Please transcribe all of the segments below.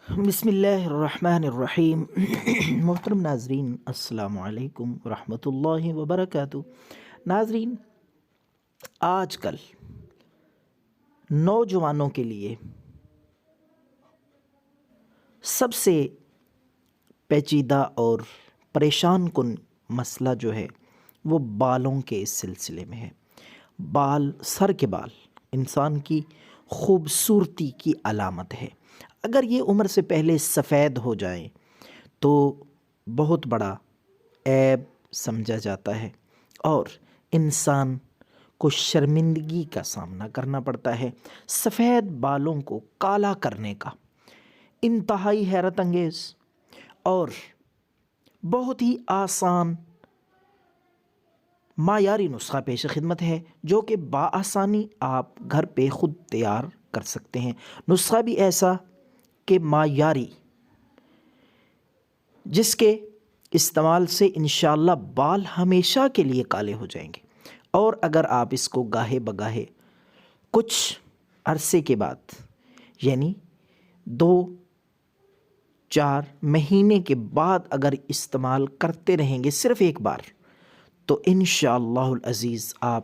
بسم اللہ الرحمن الرحیم محترم ناظرین، السلام علیکم ورحمۃ اللہ وبرکاتہ۔ ناظرین، آج کل نوجوانوں کے لیے سب سے پیچیدہ اور پریشان کن مسئلہ جو ہے وہ بالوں کے اس سلسلے میں ہے۔ سر کے بال انسان کی خوبصورتی کی علامت ہے۔ اگر یہ عمر سے پہلے سفید ہو جائیں تو بہت بڑا عیب سمجھا جاتا ہے اور انسان کو شرمندگی کا سامنا کرنا پڑتا ہے۔ سفید بالوں کو کالا کرنے کا انتہائی حیرت انگیز اور بہت ہی آسان معیاری نسخہ پیش خدمت ہے، جو کہ بآسانی آپ گھر پہ خود تیار کر سکتے ہیں۔ نسخہ بھی ایسا کہ معیاری، جس کے استعمال سے انشاءاللہ بال ہمیشہ کے لیے کالے ہو جائیں گے، اور اگر آپ اس کو گاہے بگاہے کچھ عرصے کے بعد، یعنی 2-4 مہینے کے بعد اگر استعمال کرتے رہیں گے صرف ایک بار، تو انشاءاللہ العزیز آپ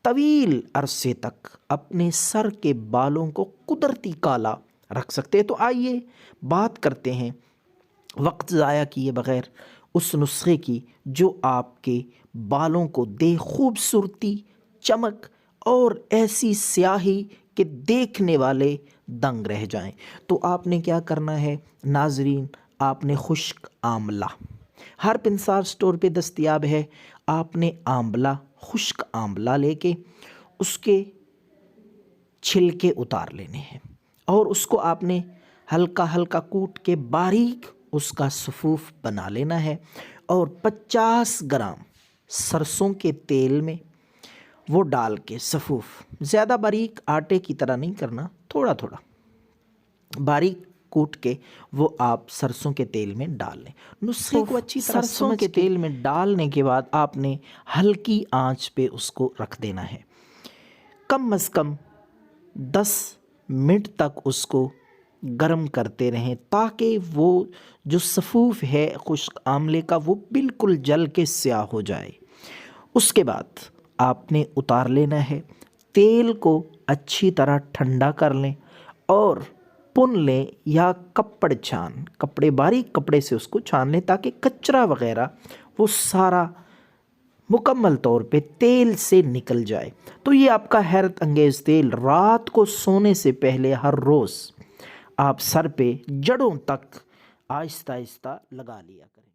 طویل عرصے تک اپنے سر کے بالوں کو قدرتی کالا رکھ سکتے ہیں۔ تو آئیے بات کرتے ہیں وقت ضائع کیے بغیر اس نسخے کی جو آپ کے بالوں کو دے خوبصورتی، چمک اور ایسی سیاہی کہ دیکھنے والے دنگ رہ جائیں۔ تو آپ نے کیا کرنا ہے ناظرین؟ آپ نے خشک آملہ، ہر پنسار سٹور پہ دستیاب ہے۔ آپ نے خشک آملہ لے کے اس کے چھلکے اتار لینے ہیں، اور اس کو آپ نے ہلکا ہلکا کوٹ کے باریک اس کا صفوف بنا لینا ہے، اور 50 گرام سرسوں کے تیل میں وہ ڈال کے صفوف، زیادہ باریک آٹے کی طرح نہیں کرنا، تھوڑا تھوڑا باریک کوٹ کے وہ آپ سرسوں کے تیل میں ڈال لیں۔ نسخے کو اچھی طرح سرسوں کے تیل میں ڈالنے کے بعد آپ نے ہلکی آنچ پہ اس کو رکھ دینا ہے، کم از کم 10 منٹ تک اس کو گرم کرتے رہیں، تاکہ وہ جو صفوف ہے خشک آملے کا وہ بالکل جل کے سیاہ ہو جائے۔ اس کے بعد آپ نے اتار لینا ہے، تیل کو اچھی طرح ٹھنڈا کر لیں اور پن لیں یا باریک کپڑے سے اس کو چھان لیں، تاکہ کچرا وغیرہ وہ سارا مکمل طور پہ تیل سے نکل جائے۔ تو یہ آپ کا حیرت انگیز تیل رات کو سونے سے پہلے ہر روز آپ سر پہ جڑوں تک آہستہ آہستہ لگا لیا کریں۔